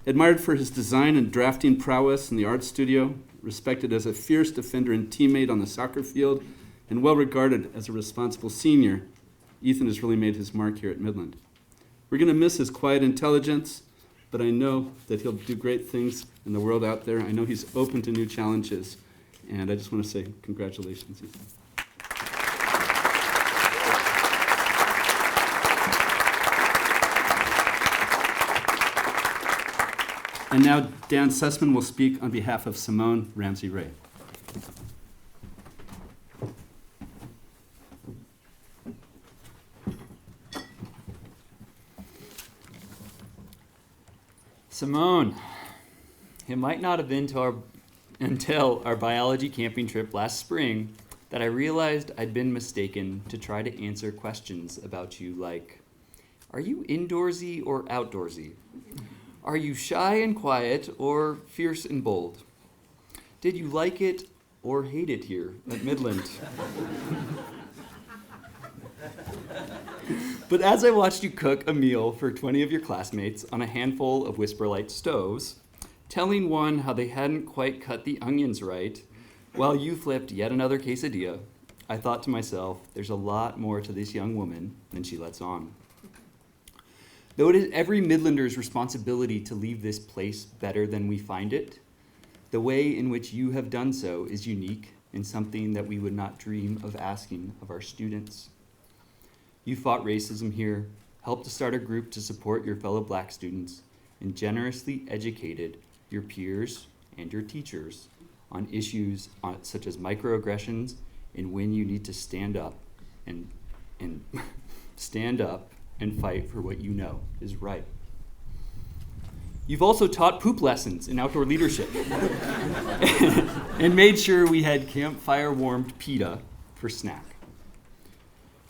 Speaker 15: Admired for his design and drafting prowess in the art studio, respected as a fierce defender and teammate on the soccer field, and well regarded as a responsible senior, Ethan has really made his mark here at Midland. We're going to miss his quiet intelligence, but I know that he'll do great things in the world out there. I know he's open to new challenges, and I just want to say congratulations, Ethan. And now Dan Sussman will speak on behalf of Simone Ramsey-Ray.
Speaker 14: Simone, it might not have been until our biology camping trip last spring that I realized I'd been mistaken to try to answer questions about you like, are you indoorsy or outdoorsy? Are you shy and quiet or fierce and bold? Did you like it or hate it here at Midland? But as I watched you cook a meal for 20 of your classmates on a handful of Whisperlight stoves, telling one how they hadn't quite cut the onions right, while you flipped yet another quesadilla, I thought to myself, there's a lot more to this young woman than she lets on. Though it is every Midlander's responsibility to leave this place better than we find it, the way in which you have done so is unique and something that we would not dream of asking of our students. You fought racism here, helped to start a group to support your fellow Black students, and generously educated your peers and your teachers on issues such as microaggressions and when you need to stand up and stand up and fight for what you know is right. You've also taught poop lessons in outdoor leadership and made sure we had campfire warmed pita for snack.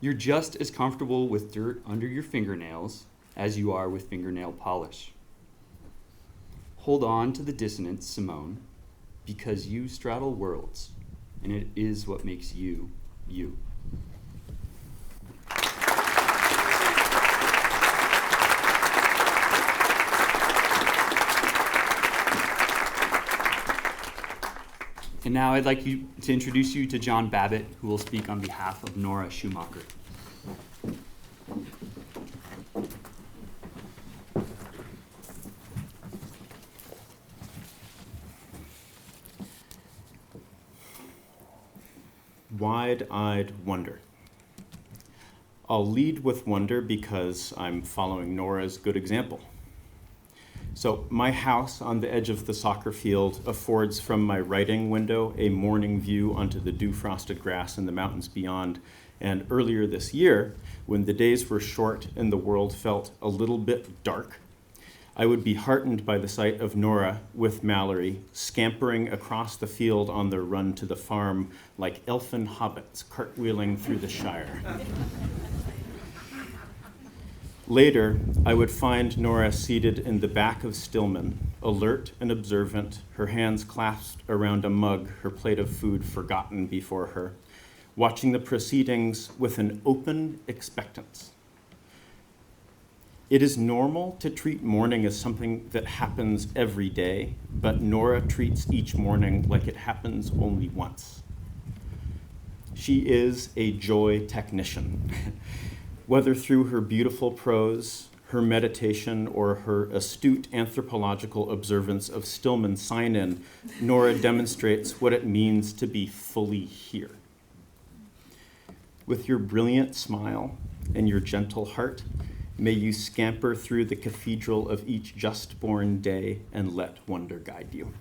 Speaker 14: You're just as comfortable with dirt under your fingernails as you are with fingernail polish. Hold on to the dissonance, Simone, because you straddle worlds, and it is what makes you, you. And now I'd like to introduce you to John Babbitt, who will speak on behalf of Nora Schumacher.
Speaker 16: Wide-eyed wonder. I'll lead with wonder because I'm following Nora's good example. So my house on the edge of the soccer field affords from my writing window a morning view onto the dew-frosted grass in the mountains beyond. And earlier this year, when the days were short and the world felt a little bit dark, I would be heartened by the sight of Nora with Mallory scampering across the field on their run to the farm like elfin hobbits cartwheeling through the Shire. Later, I would find Nora seated in the back of Stillman, alert and observant, her hands clasped around a mug, her plate of food forgotten before her, watching the proceedings with an open expectance. It is normal to treat morning as something that happens every day, but Nora treats each morning like it happens only once. She is a joy technician. Whether through her beautiful prose, her meditation, or her astute anthropological observance of Stillman's sign-in, Nora demonstrates what it means to be fully here. With your brilliant smile and your gentle heart, may you scamper through the cathedral of each just-born day and let wonder guide you.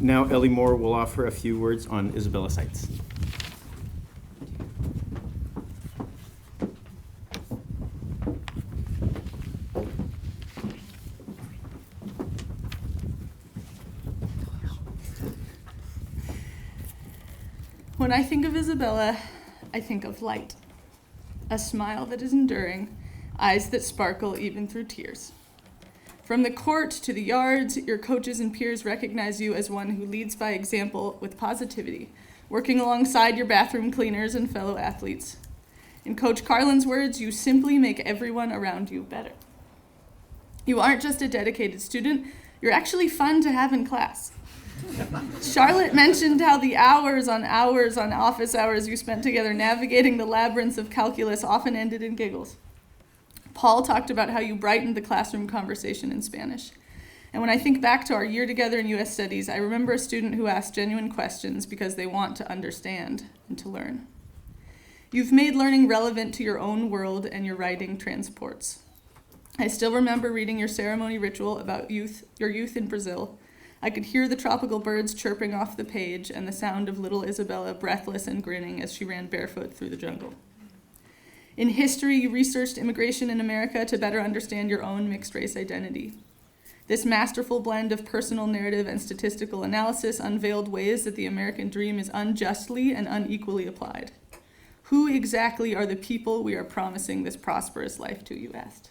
Speaker 16: Now Ellie Moore will offer a few words on Isabella Seitz.
Speaker 13: When I think of Isabella, I think of light. A smile that is enduring, eyes that sparkle even through tears. From the court to the yards, your coaches and peers recognize you as one who leads by example with positivity, working alongside your bathroom cleaners and fellow athletes. In Coach Carlin's words, you simply make everyone around you better. You aren't just a dedicated student, you're actually fun to have in class. Charlotte mentioned how the hours on office hours you spent together navigating the labyrinths of calculus often ended in giggles. Paul talked about how you brightened the classroom conversation in Spanish. And when I think back to our year together in U.S. Studies, I remember a student who asked genuine questions because they want to understand and to learn. You've made learning relevant to your own world, and your writing transports. I still remember reading your ceremony ritual about your youth in Brazil. I could hear the tropical birds chirping off the page and the sound of little Isabella breathless and grinning as she ran barefoot through the jungle. In history, you researched immigration in America to better understand your own mixed-race identity. This masterful blend of personal narrative and statistical analysis unveiled ways that the American dream is unjustly and unequally applied. Who exactly are the people we are promising this prosperous life to, you asked?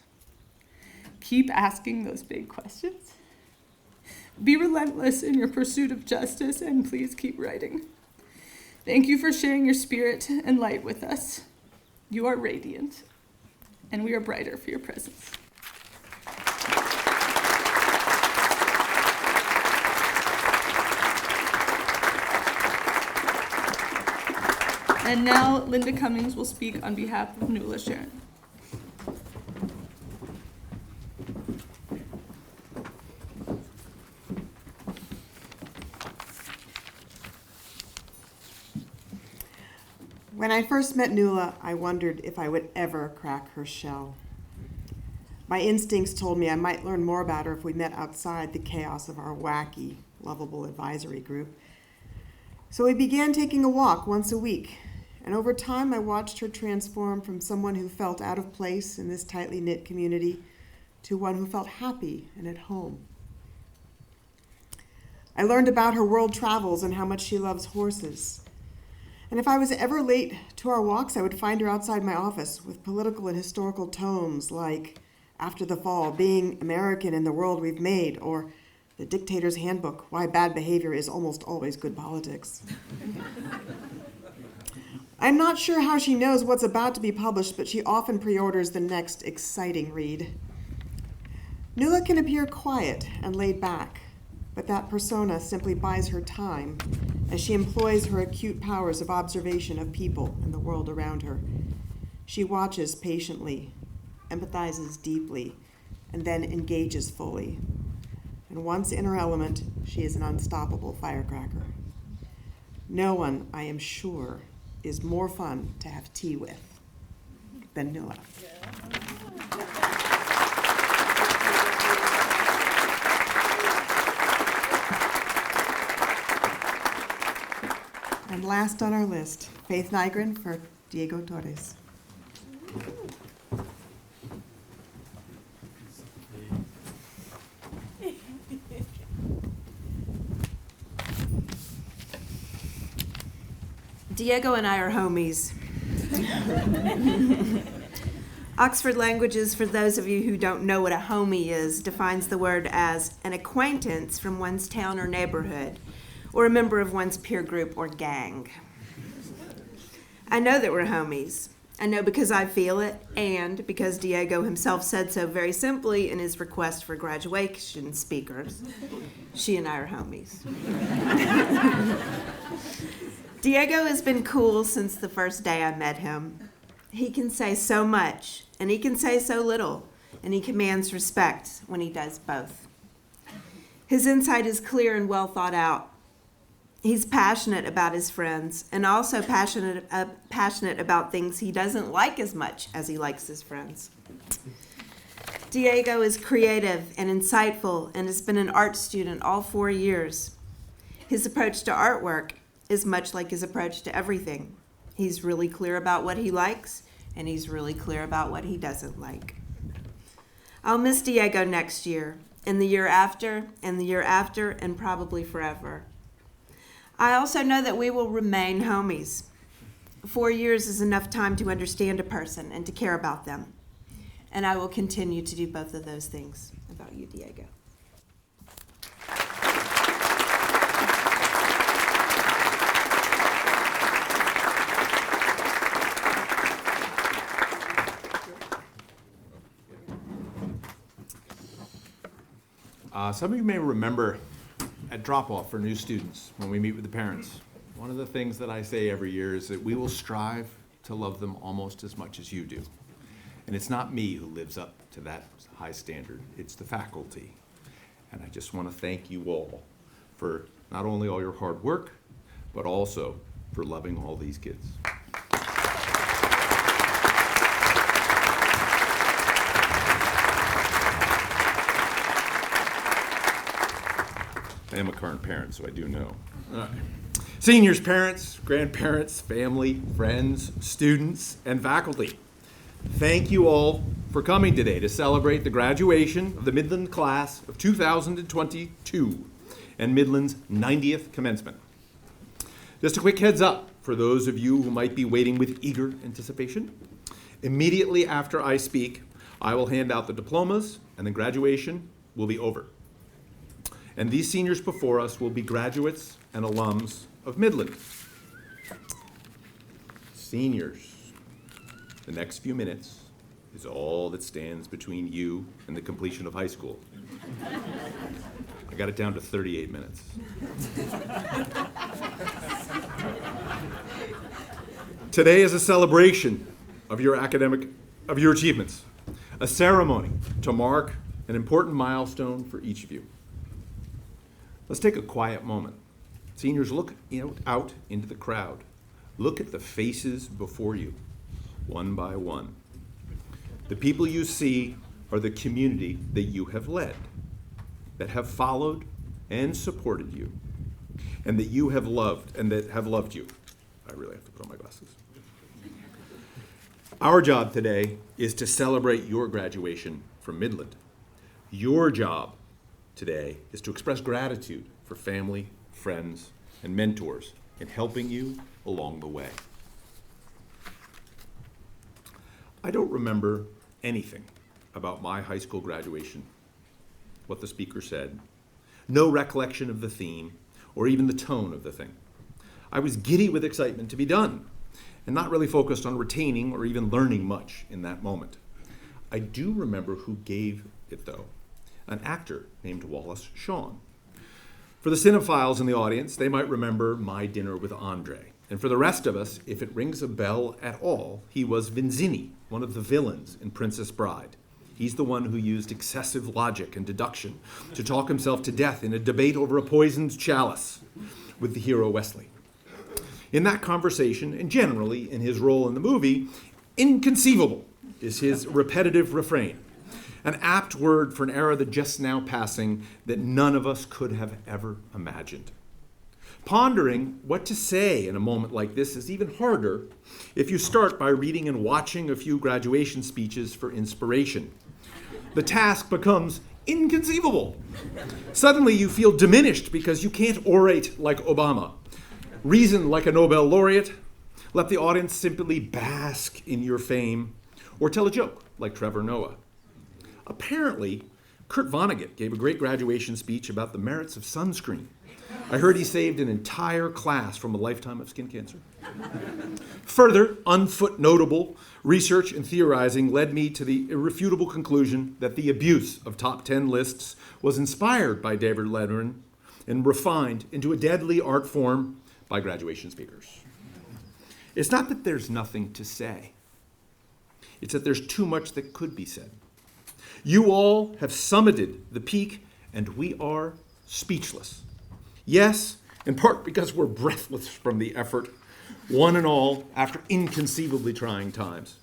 Speaker 13: Keep asking those big questions. Be relentless in your pursuit of justice, and please keep writing. Thank you for sharing your spirit and light with us. You are radiant, and we are brighter for your presence. And now Linda Cummings will speak on behalf of Nuala Sharon.
Speaker 4: When I first met Nuala, I wondered if I would ever crack her shell. My instincts told me I might learn more about her if we met outside the chaos of our wacky, lovable advisory group. So we began taking a walk once a week, and over time I watched her transform from someone who felt out of place in this tightly knit community to one who felt happy and at home. I learned about her world travels and how much she loves horses. And if I was ever late to our walks, I would find her outside my office with political and historical tomes like After the Fall, Being American in the World We've Made, or The Dictator's Handbook, Why Bad Behavior is Almost Always Good Politics. I'm not sure how she knows what's about to be published, but she often pre-orders the next exciting read. Nuala can appear quiet and laid back, but that persona simply buys her time as she employs her acute powers of observation of people and the world around her. She watches patiently, empathizes deeply, and then engages fully. And once in her element, she is an unstoppable firecracker. No one, I am sure, is more fun to have tea with than Nuala. And last on our list, Faith Nygren for Diego Torres.
Speaker 11: Diego and I are homies. Oxford Languages, for those of you who don't know what a homie is, defines the word as an acquaintance from one's town or neighborhood, or a member of one's peer group or gang. I know that we're homies. I know because I feel it, and because Diego himself said so very simply in his request for graduation speakers. She and I are homies. Diego has been cool since the first day I met him. He can say so much, and he can say so little, and he commands respect when he does both. His insight is clear and well thought out. He's passionate about his friends, and also passionate about things he doesn't like as much as he likes his friends. Diego is creative and insightful and has been an art student all 4 years. His approach to artwork is much like his approach to everything. He's really clear about what he likes, and he's really clear about what he doesn't like. I'll miss Diego next year, and the year after, and the year after, and probably forever. I also know that we will remain homies. 4 years is enough time to understand a person and to care about them. And I will continue to do both of those things about you, Diego.
Speaker 1: Some of you may remember at drop-off for new students when we meet with the parents, one of the things that I say every year is that we will strive to love them almost as much as you do. And it's not me who lives up to that high standard, it's the faculty. And I just want to thank you all for not only all your hard work, but also for loving all these kids. I am a current parent, so I do know. All right. Seniors, parents, grandparents, family, friends, students, and faculty, thank you all for coming today to celebrate the graduation of the Midland class of 2022 and Midland's 90th commencement. Just a quick heads up for those of you who might be waiting with eager anticipation. Immediately after I speak, I will hand out the diplomas and the graduation will be over. And these seniors before us will be graduates and alums of Midland. Seniors, the next few minutes is all that stands between you and the completion of high school. I got it down to 38 minutes. Today is a celebration of your achievements, a ceremony to mark an important milestone for each of you. Let's take a quiet moment. Seniors, look out into the crowd. Look at the faces before you, one by one. The people you see are the community that you have led, that have followed and supported you, and that you have loved, and that have loved you. I really have to put on my glasses. Our job today is to celebrate your graduation from Midland. Your job today is to express gratitude for family, friends, and mentors in helping you along the way. I don't remember anything about my high school graduation, what the speaker said, no recollection of the theme, or even the tone of the thing. I was giddy with excitement to be done, and not really focused on retaining or even learning much in that moment. I do remember who gave it, though, an actor named Wallace Shawn. For the cinephiles in the audience, they might remember My Dinner with Andre. And for the rest of us, if it rings a bell at all, he was Vizzini, one of the villains in Princess Bride. He's the one who used excessive logic and deduction to talk himself to death in a debate over a poisoned chalice with the hero Wesley. In that conversation, and generally in his role in the movie, inconceivable is his repetitive refrain, an apt word for an era that just now passing that none of us could have ever imagined. Pondering what to say in a moment like this is even harder if you start by reading and watching a few graduation speeches for inspiration. The task becomes inconceivable. Suddenly you feel diminished because you can't orate like Obama, reason like a Nobel laureate, let the audience simply bask in your fame, or tell a joke like Trevor Noah. Apparently, Kurt Vonnegut gave a great graduation speech about the merits of sunscreen. I heard he saved an entire class from a lifetime of skin cancer. Further, unfootnotable research and theorizing led me to the irrefutable conclusion that the abuse of top 10 lists was inspired by David Letterman and refined into a deadly art form by graduation speakers. It's not that there's nothing to say. It's that there's too much that could be said. You all have summited the peak, and we are speechless. Yes, in part because we're breathless from the effort, one and all, after inconceivably trying times.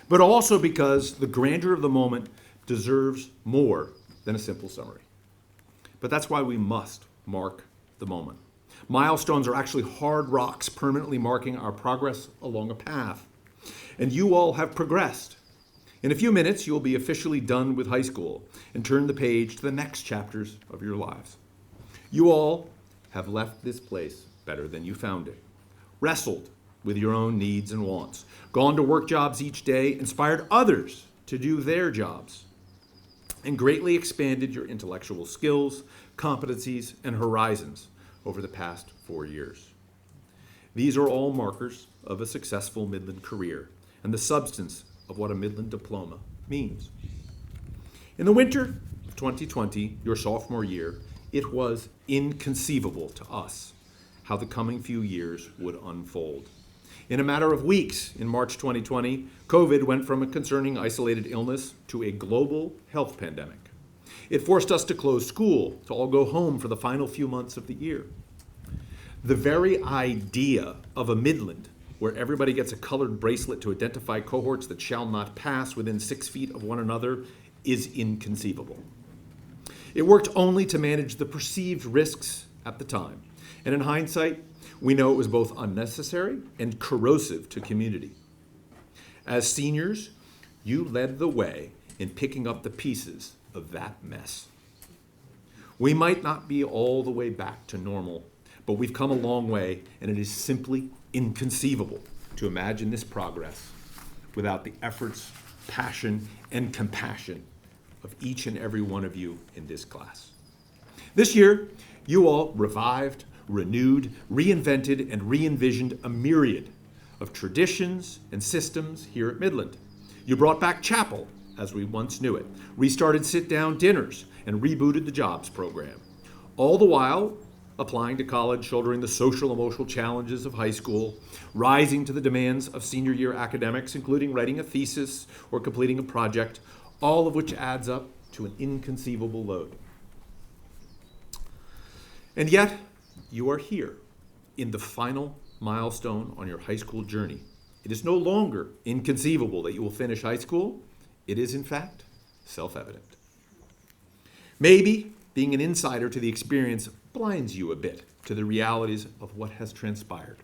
Speaker 1: But also because the grandeur of the moment deserves more than a simple summary. But that's why we must mark the moment. Milestones are actually hard rocks permanently marking our progress along a path. And you all have progressed. In a few minutes, you'll be officially done with high school and turn the page to the next chapters of your lives. You all have left this place better than you found it, wrestled with your own needs and wants, gone to work jobs each day, inspired others to do their jobs, and greatly expanded your intellectual skills, competencies, and horizons over the past 4 years. These are all markers of a successful Midland career and the substance of what a Midland diploma means. In the winter of 2020, your sophomore year, it was inconceivable to us how the coming few years would unfold. In a matter of weeks, in March 2020, COVID went from a concerning isolated illness to a global health pandemic. It forced us to close school, to all go home for the final few months of the year. The very idea of a Midland where everybody gets a colored bracelet to identify cohorts that shall not pass within 6 feet of one another is inconceivable. It worked only to manage the perceived risks at the time. And in hindsight, we know it was both unnecessary and corrosive to community. As seniors, you led the way in picking up the pieces of that mess. We might not be all the way back to normal, but we've come a long way, and it is simply inconceivable to imagine this progress without the efforts, passion, and compassion of each and every one of you in this class. This year, you all revived, renewed, reinvented, and re-envisioned a myriad of traditions and systems here at Midland. You brought back chapel as we once knew it, restarted sit-down dinners, and rebooted the jobs program. All the while, applying to college, shouldering the social emotional challenges of high school, rising to the demands of senior year academics, including writing a thesis or completing a project, all of which adds up to an inconceivable load. And yet, you are here in the final milestone on your high school journey. It is no longer inconceivable that you will finish high school. It is, in fact, self-evident. Maybe being an insider to the experience blinds you a bit to the realities of what has transpired.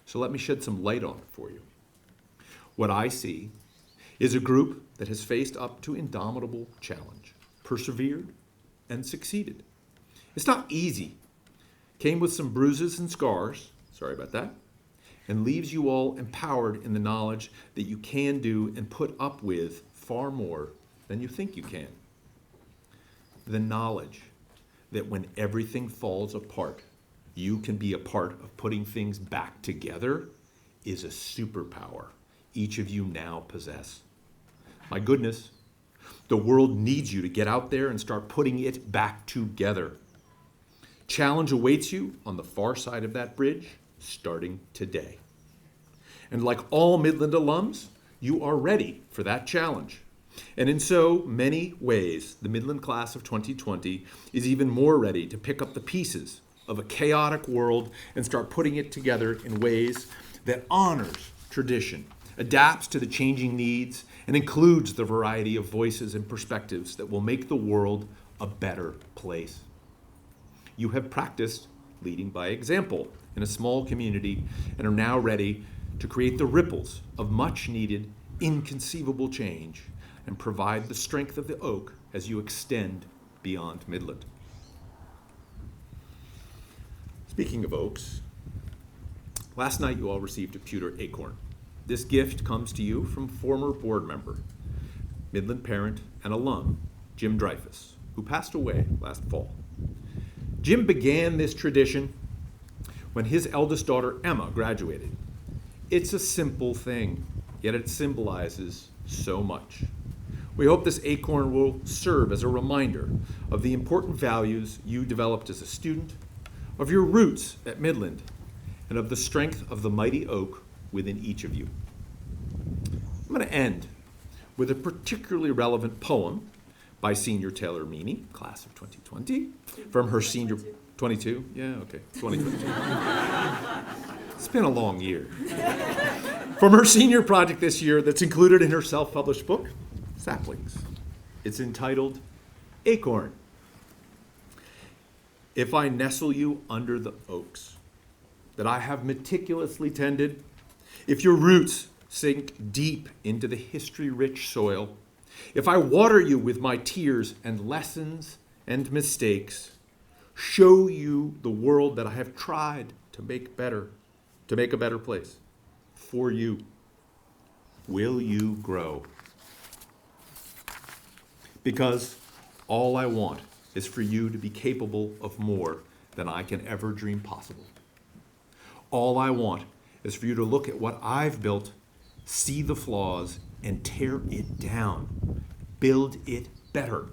Speaker 1: So let me shed some light on it for you. What I see is a group that has faced up to indomitable challenge, persevered, and succeeded. It's not easy. Came with some bruises and scars, sorry about that, and leaves you all empowered in the knowledge that you can do and put up with far more than you think you can. The knowledge that when everything falls apart, you can be a part of putting things back together is a superpower each of you now possess. My goodness, the world needs you to get out there and start putting it back together. Challenge awaits you on the far side of that bridge, starting today. And like all Midland alums, you are ready for that challenge. And in so many ways, the Midland class of 2020 is even more ready to pick up the pieces of a chaotic world and start putting it together in ways that honors tradition, adapts to the changing needs, and includes the variety of voices and perspectives that will make the world a better place. You have practiced leading by example in a small community and are now ready to create the ripples of much needed, inconceivable change and provide the strength of the oak as you extend beyond Midland. Speaking of oaks, last night you all received a pewter acorn. This gift comes to you from former board member, Midland parent and alum, Jim Dreyfus, who passed away last fall. Jim began this tradition when his eldest daughter, Emma, graduated. It's a simple thing, yet it symbolizes so much. We hope this acorn will serve as a reminder of the important values you developed as a student, of your roots at Midland, and of the strength of the mighty oak within each of you. I'm going to end with a particularly relevant poem by Senior Taylor Meany, class of 2020, from her senior 22. Yeah, okay, 2022. It's been a long year. From her senior project this year that's included in her self-published book, Saplings. It's entitled Acorn. If I nestle you under the oaks that I have meticulously tended, if your roots sink deep into the history-rich soil, if I water you with my tears and lessons and mistakes, show you the world that I have tried to make better, to make a better place for you, will you grow? Because all I want is for you to be capable of more than I can ever dream possible. All I want is for you to look at what I've built, see the flaws, and tear it down. Build it better.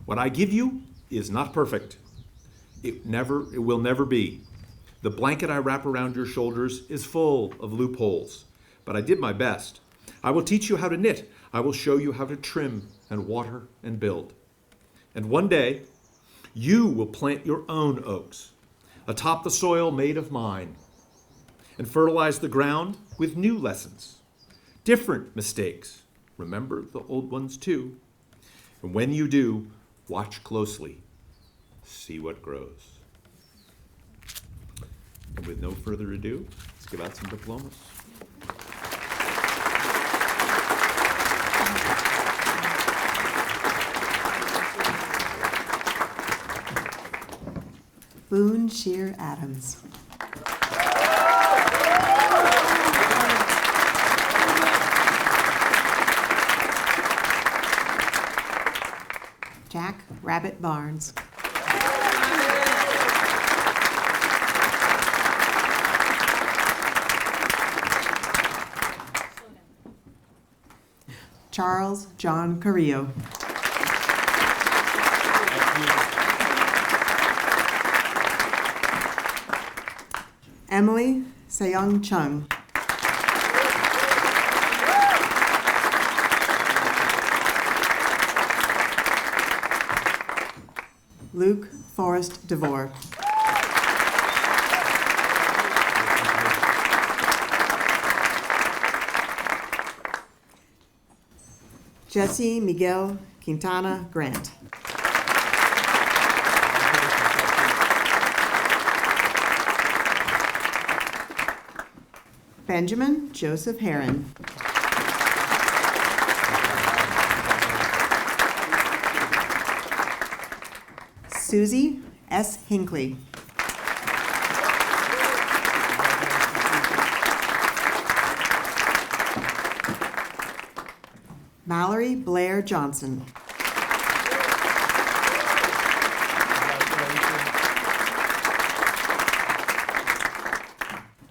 Speaker 1: What I give you is not perfect. It will never be. The blanket I wrap around your shoulders is full of loopholes, but I did my best. I will teach you how to knit. I will show you how to trim and water and build. And one day, you will plant your own oaks atop the soil made of mine and fertilize the ground with new lessons, different mistakes. Remember the old ones too. And when you do, watch closely. See what grows. And with no further ado, let's give out some diplomas.
Speaker 11: Boone Shear Adams. Jack Rabbit Barnes. Charles John Carrillo. Emily Seyoung Chung. Luke Forrest Devore.
Speaker 4: Jesse Miguel Quintana Grant. Benjamin Joseph Heron. Susie S. Hinckley. Mallory Blair Johnson.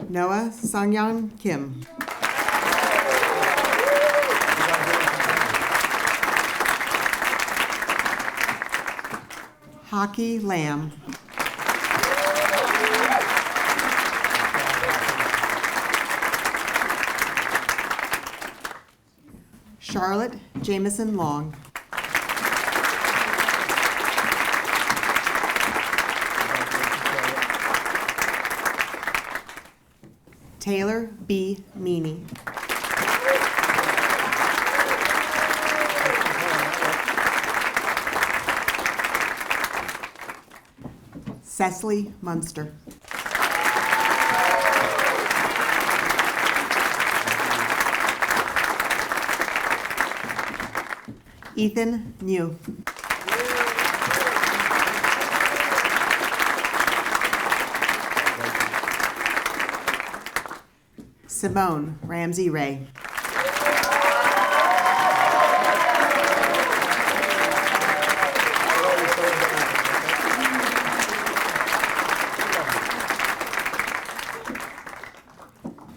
Speaker 4: Noah Sangyan Kim. Hockey Lamb. Charlotte Jameson Long. Taylor B. Meany. Cecily Munster. Ethan New. Simone Ramsey Ray.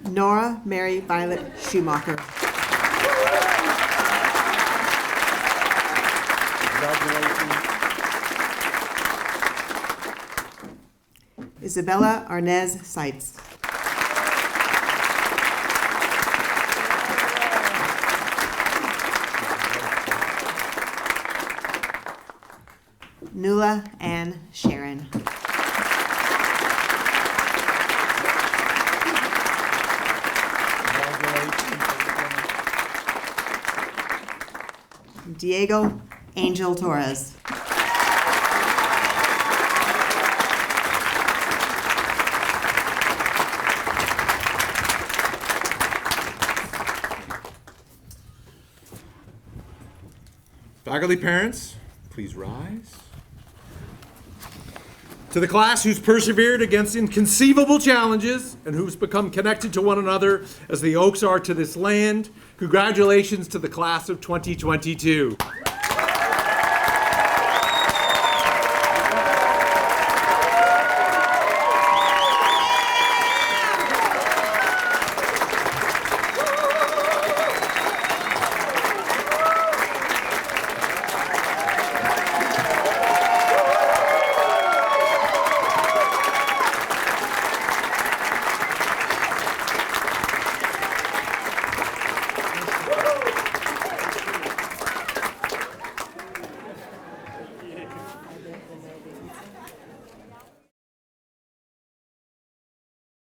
Speaker 4: Nora Mary Violet Schumacher. Isabella Arnez Seitz. Nula Ann Sharon. Diego Angel Torres.
Speaker 1: Faculty parents, please rise. To the class who's persevered against inconceivable challenges and who's become connected to one another as the oaks are to this land, congratulations to the class of 2022.